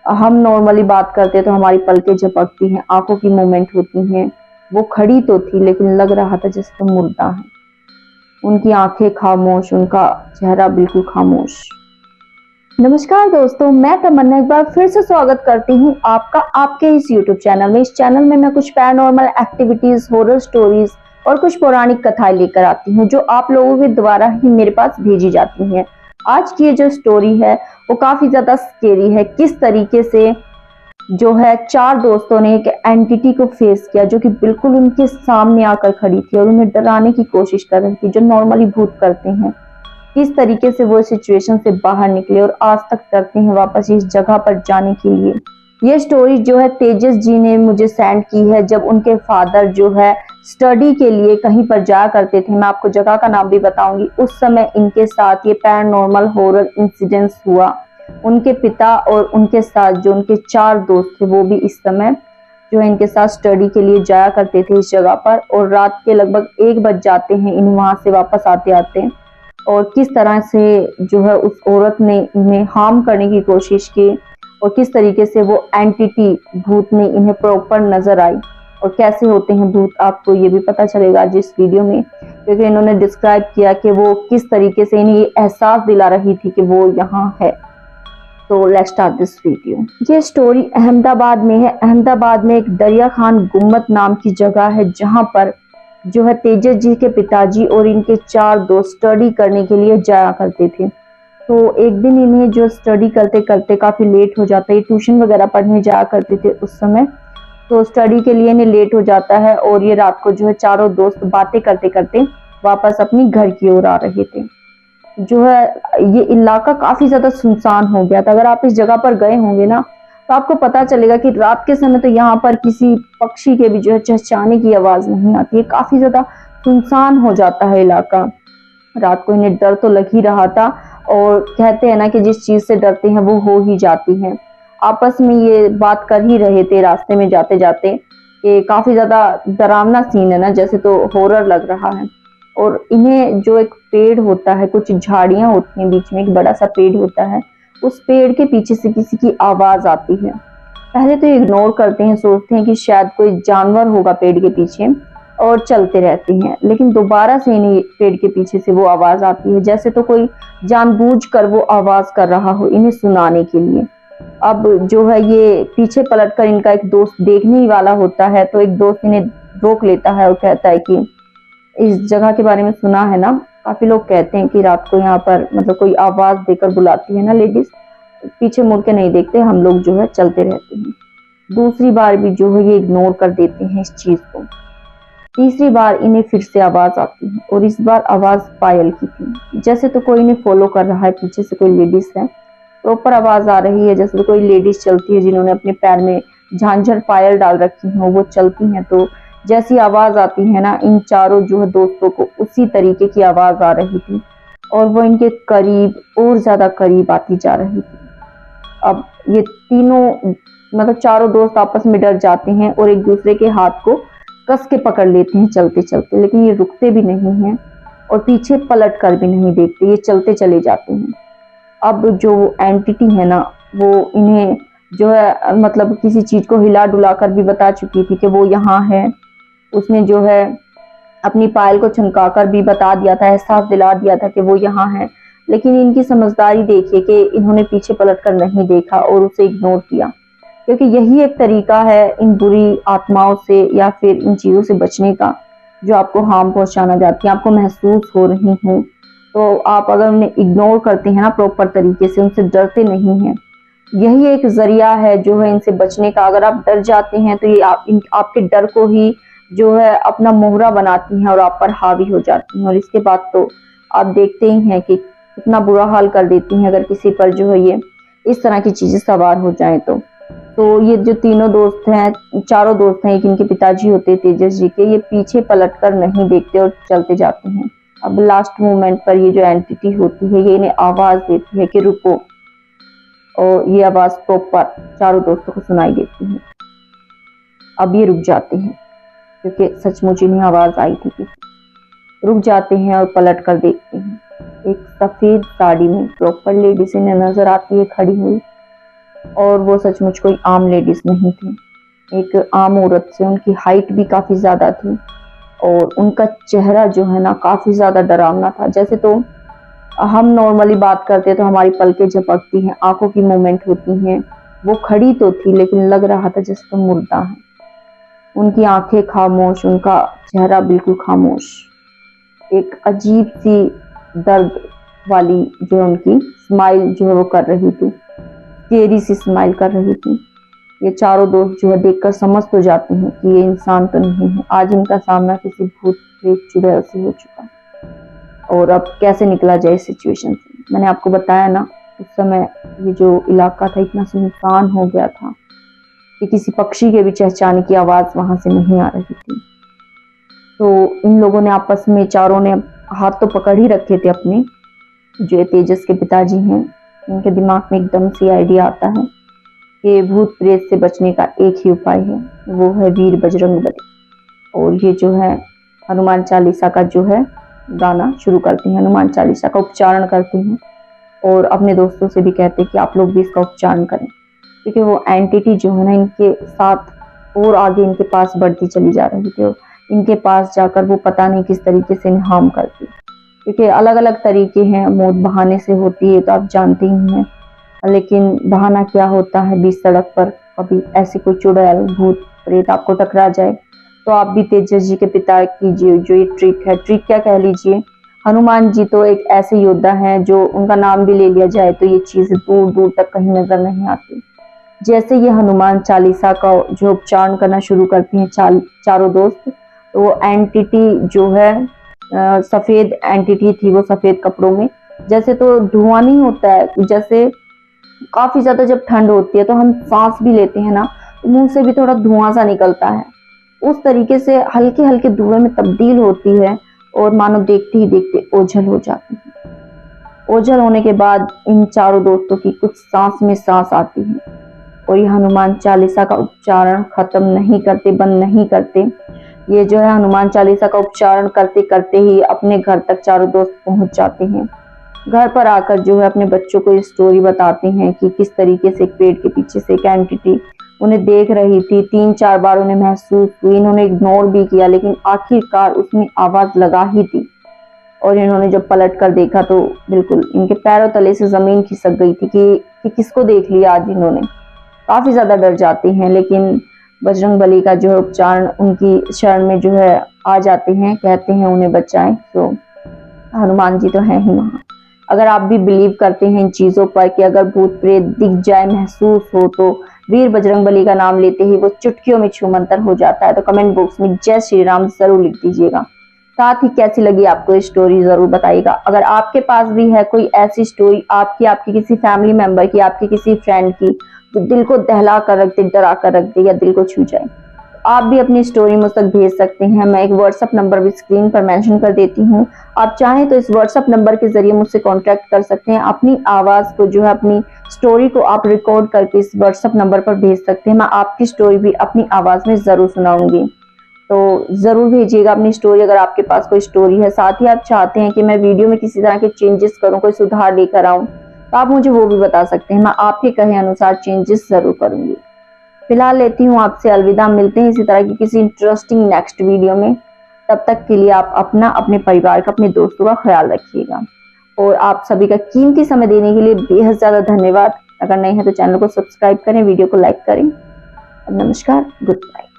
हम नॉर्मली बात करते हैं तो हमारी पलकें झपकती हैं, आंखों की मूवमेंट होती हैं। वो खड़ी तो थी लेकिन लग रहा था जैसे तो मुर्दा है। उनकी आंखें खामोश, उनका चेहरा बिल्कुल खामोश। नमस्कार दोस्तों, मैं तमन्ना एक बार फिर से स्वागत करती हूँ आपका आपके इस यूट्यूब चैनल में। इस चैनल में मैं कुछ पैरानॉर्मल एक्टिविटीज, हॉरर स्टोरीज और कुछ पौराणिक कथाएं लेकर आती हूँ जो आप लोगों के द्वारा ही मेरे पास भेजी जाती हैं। आज की ये जो स्टोरी है वो काफी ज्यादा स्केरी है। किस तरीके से जो है चार दोस्तों ने एक एंटिटी को फेस किया जो कि बिल्कुल उनके सामने आकर खड़ी थी और उन्हें डराने की कोशिश कर रही थी, जो नॉर्मली भूत करते हैं। किस तरीके से वो सिचुएशन से बाहर निकले और आज तक डरते हैं वापस इस जगह पर जाने के लिए। ये स्टोरी जो है तेजस जी ने मुझे सेंड की है जब उनके फादर जो है स्टडी के लिए कहीं पर जाया करते थे। मैं आपको जगह का नाम भी बताऊंगी। उस समय इनके साथ ये पैरानॉर्मल हॉरर इंसिडेंस हुआ। उनके पिता और उनके साथ जो उनके चार दोस्त थे वो भी इस समय जो है इनके साथ स्टडी के लिए जाया करते थे इस जगह पर, और रात के लगभग 1 बज जाते हैं इन वहां से वापस आते आते। और किस तरह से जो है उस औरत ने इन्हें हार्म करने की कोशिश की और किस तरीके से वो एंटिटी भूत ने इन्हें प्रॉपर नजर आई और कैसे होते हैं भूत, आपको ये भी पता चलेगा आज इस वीडियो में, क्योंकि इन्होंने डिस्क्राइब किया कि वो किस तरीके से इन्हें ये एहसास दिला रही थी कि वो यहाँ है। तो लेट्स स्टार्ट दिस वीडियो। ये स्टोरी अहमदाबाद में है। अहमदाबाद में एक दरिया खान गुम्मत नाम की जगह है जहां पर जो है तेजस जी के पिताजी और इनके चार दोस्त स्टडी करने के लिए जाया करते थे। तो एक दिन इन्हें जो स्टडी करते करते काफी लेट हो जाता है। ट्यूशन वगैरह पढ़ने जाया करते थे उस समय, तो स्टडी के लिए इन्हें लेट हो जाता है और ये रात को जो है चारों दोस्त बातें करते करते वापस अपनी घर की ओर आ रहे थे। जो है ये इलाका काफी ज्यादा सुनसान हो गया था। अगर आप इस जगह पर गए होंगे ना तो आपको पता चलेगा कि रात के समय तो यहाँ पर किसी पक्षी के भी जो है चहचहाने की आवाज नहीं आती है। काफी ज्यादा सुनसान हो जाता है इलाका। रात को इन्हें डर तो लग ही रहा था और कहते हैं ना कि जिस चीज से डरते हैं वो हो ही जाती है। आपस में ये बात कर ही रहे थे रास्ते में जाते जाते कि काफी ज्यादा डरावना सीन है ना, जैसे तो हॉरर लग रहा है। और इन्हें जो एक पेड़ होता है, कुछ झाड़ियां होती हैं, बीच में एक बड़ा सा पेड़ होता है, उस पेड़ के पीछे से किसी की आवाज आती है। पहले तो इग्नोर करते हैं, सोचते हैं कि शायद कोई जानवर होगा पेड़ के पीछे और चलते रहते हैं। लेकिन दोबारा से इन्हें पेड़ के पीछे से वो आवाज आती है, जैसे तो कोई जानबूझकर वो आवाज कर रहा हो इन्हें सुनाने के लिए। अब जो है ये पीछे पलटकर इनका एक दोस्त देखने ही वाला होता है, तो एक दोस्त इन्हें रोक लेता है और कहता है कि इस जगह के बारे में सुना है ना, काफी लोग कहते हैं कि रात को यहाँ पर मतलब कोई आवाज देकर बुलाती है ना लेडीज, पीछे मुड़ के नहीं देखते, हम लोग जो है चलते रहते हैं। दूसरी बार भी जो है ये इग्नोर कर देते हैं इस चीज को। तीसरी बार इन्हें फिर से आवाज आती है और इस बार आवाज पायल की थी, जैसे तो कोई इन्हें फॉलो कर रहा है, पीछे से कोई लेडीज है। प्रॉपर आवाज आ रही है जैसे तो कोई लेडीज चलती है जिन्होंने अपने पैर में झांझर पायल डाल रखी हो, वो चलती हैं। तो जैसी आवाज आती है ना, इन चारों जो है दोस्तों को उसी तरीके की आवाज आ रही थी और वो इनके करीब और ज्यादा करीब आती जा रही थी। अब ये तीनों मतलब चारों दोस्त आपस में डर जाते हैं और एक दूसरे के हाथ को कस के पकड़ लेते हैं चलते चलते, लेकिन ये रुकते भी नहीं हैं और पीछे पलट कर भी नहीं देखते, ये चलते चले जाते हैं। अब जो एंटिटी है ना वो इन्हें जो है मतलब किसी चीज को हिला डुला कर भी बता चुकी थी कि वो यहाँ है। उसने जो है अपनी पायल को छनकाकर भी बता दिया था, एहसास दिला दिया था कि वो यहाँ है। लेकिन इनकी समझदारी देखिए कि इन्होंने पीछे पलटकर नहीं देखा और उसे इग्नोर किया, क्योंकि यही एक तरीका है इन बुरी आत्माओं से या फिर इन चीजों से बचने का जो आपको हार्म पहुंचाना चाहती है। आपको महसूस हो रही हूँ तो आप अगर उन्हें इग्नोर करते हैं ना प्रॉपर तरीके से, उनसे डरते नहीं हैं, यही एक जरिया है जो है इनसे बचने का। अगर आप डर जाते हैं तो ये आपके डर को ही जो है अपना मोहरा बनाती हैं और आप पर हावी हो जाती हैं, और इसके बाद तो आप देखते ही हैं कि कितना बुरा हाल कर देती हैं अगर किसी पर जो है ये इस तरह की चीजें सवार हो जाएं तो ये जो तीनों दोस्त हैं, चारों दोस्त हैं, एक इनके पिताजी होते हैं तेजस जी के, ये पीछे पलटकर नहीं देखते और चलते जाते हैं। अब लास्ट मोमेंट पर ये जो एंटिटी होती है ये इन्हें आवाज देती है कि रुको, और ये आवाज प्रॉपर चारों दोस्तों को सुनाई देती है। अब ये रुक जाते हैं क्योंकि सचमुच इन्हें आवाज आई थी कि रुक जाते हैं और पलट कर देखते हैं। एक सफेद साड़ी में प्रॉपर लेडीज इन्हें नजर आती है खड़ी हुई। और वो सचमुच कोई आम लेडीज नहीं थी, एक आम औरत से। उनकी हाइट भी काफी ज्यादा थी और उनका चेहरा जो है ना काफी ज्यादा डरावना था। जैसे तो हम नॉर्मली बात करते तो हमारी पलकें झपकती हैं, आंखों की मूवमेंट होती हैं, वो खड़ी तो थी लेकिन लग रहा था जैसे तो मुर्दा है। उनकी आंखें खामोश, उनका चेहरा बिल्कुल खामोश। एक अजीब सी दर्द वाली जो है उनकी स्माइल जो है वो कर रही थी, टेढ़ी सी स्माइल कर रही थी। ये चारों दोस्त जो है देखकर समझ तो जाते हैं कि ये इंसान तो नहीं है। आज इनका सामना किसी भूत प्रेत चुड़ैल से हो चुका और अब कैसे निकला जाए इस सिचुएशन से। मैंने आपको बताया ना, उस समय ये जो इलाका था इतना सुनसान हो गया था कि किसी पक्षी के भी चहचहाने की आवाज वहां से नहीं आ रही थी। तो इन लोगों ने आपस में, चारों ने हाथ तो पकड़ ही रखे थे अपने। जो ये तेजस के पिताजी हैं, इनके दिमाग में एकदम से आइडिया आता है कि भूत प्रेत से बचने का एक ही उपाय है, वो है वीर बजरंग बली। और ये जो है हनुमान चालीसा का जो है गाना शुरू करते हैं, हनुमान चालीसा का उच्चारण करते हैं और अपने दोस्तों से भी कहते हैं कि आप लोग भी इसका उच्चारण करें, क्योंकि वो एंटिटी जो है ना इनके साथ और आगे इनके पास बढ़ती चली जा रही थी। इनके पास जाकर वो पता नहीं किस तरीके से इन्हें हार्म करती, क्योंकि अलग अलग तरीके हैं। मौत बहाने से होती है तो आप जानते ही हैं, लेकिन बहाना क्या होता है, बीच सड़क पर कभी ऐसी कोई चुड़ैल भूत प्रेत आपको टकरा जाए तो आप भी तेजस जी के पिता की जो ये ट्रिक है, ट्रिक क्या कह लीजिए। हनुमान जी तो एक ऐसे योद्धा हैं जो उनका नाम भी ले लिया जाए तो ये चीज दूर दूर तक कहीं नजर नहीं आती। जैसे ये हनुमान चालीसा का जो उच्चारण करना शुरू करती हैं चारों दोस्त, तो वो एंटिटी जो है सफेद एंटिटी थी, वो सफेद कपड़ों में। जैसे तो धुआं नहीं होता है, जैसे काफी ज्यादा जब ठंड होती है तो हम सांस भी लेते हैं ना, तो मुंह से भी थोड़ा धुआं सा निकलता है, उस तरीके से हल्के हल्के धुएं में तब्दील होती है और मानो देखते ही देखते ओझल हो जाती है। ओझल होने के बाद इन चारों दोस्तों की कुछ सांस में सांस आती है और ये हनुमान चालीसा का उच्चारण खत्म नहीं करते, बंद नहीं करते। ये जो है हनुमान चालीसा का उच्चारण करते करते ही अपने घर तक चारों दोस्त पहुंच जाते हैं। घर पर आकर जो है अपने बच्चों को ये स्टोरी बताते हैं कि किस तरीके से एक पेड़ के पीछे से एक एंटिटी उन्हें देख रही थी। 3-4 बार उन्हें महसूस हुई, इन्होंने इग्नोर भी किया, लेकिन आखिरकार उसने आवाज लगा ही दी। और इन्होंने जब पलट कर देखा तो बिल्कुल इनके पैरों तले से जमीन खिसक गई थी कि किसको देख लिया आज इन्होंने। काफी ज्यादा डर जाती हैं, लेकिन बजरंग बली का जो है उच्चारण उनकी शरण में जो है आ जाते हैं, कहते हैं उन्हें बचाएं। तो हनुमान जी तो हैं ही वहां। अगर आप भी बिलीव करते हैं इन चीजों पर कि अगर भूत प्रेत दिख जाए, महसूस हो, तो वीर बजरंग बली का नाम लेते ही वो चुटकियों में छूमंतर हो जाता है, तो कमेंट बॉक्स में जय श्री राम जरूर लिख दीजिएगा। साथ ही कैसी लगी आपको ये स्टोरी जरूर बताइएगा। अगर आपके पास भी है कोई ऐसी स्टोरी, आपकी किसी फैमिली मेंबर की, आपकी किसी फ्रेंड की, जो दिल को दहला कर रख दे, डरा कर रख दे या दिल को छू जाए, आप भी अपनी स्टोरी मुझ तक भेज सकते हैं। मैं एक व्हाट्सएप नंबर भी स्क्रीन पर मेंशन कर देती हूँ, आप चाहें तो इस व्हाट्सएप नंबर के जरिए मुझसे कांटेक्ट कर सकते हैं। अपनी आवाज को जो है, अपनी स्टोरी को आप रिकॉर्ड करके इस व्हाट्सएप नंबर पर भेज सकते हैं। मैं आपकी स्टोरी भी अपनी आवाज में जरूर सुनाऊंगी, तो जरूर भेजिएगा अपनी स्टोरी अगर आपके पास कोई स्टोरी है। साथ ही आप चाहते हैं कि मैं वीडियो में किसी तरह के चेंजेस करूं, कोई सुधार लेकर आऊं, तो आप मुझे वो भी बता सकते हैं। मैं आपके कहे अनुसार चेंजेस जरूर करूंगी। फिलहाल लेती हूँ आपसे अलविदा, मिलते हैं इसी तरह की किसी इंटरेस्टिंग नेक्स्ट वीडियो में। तब तक के लिए आप अपना, अपने परिवार का, अपने दोस्तों का ख्याल रखिएगा। और आप सभी का कीमती समय देने के लिए बेहद ज्यादा धन्यवाद। अगर नए हैं तो चैनल को सब्सक्राइब करें, वीडियो को लाइक करें। नमस्कार, गुड बाय।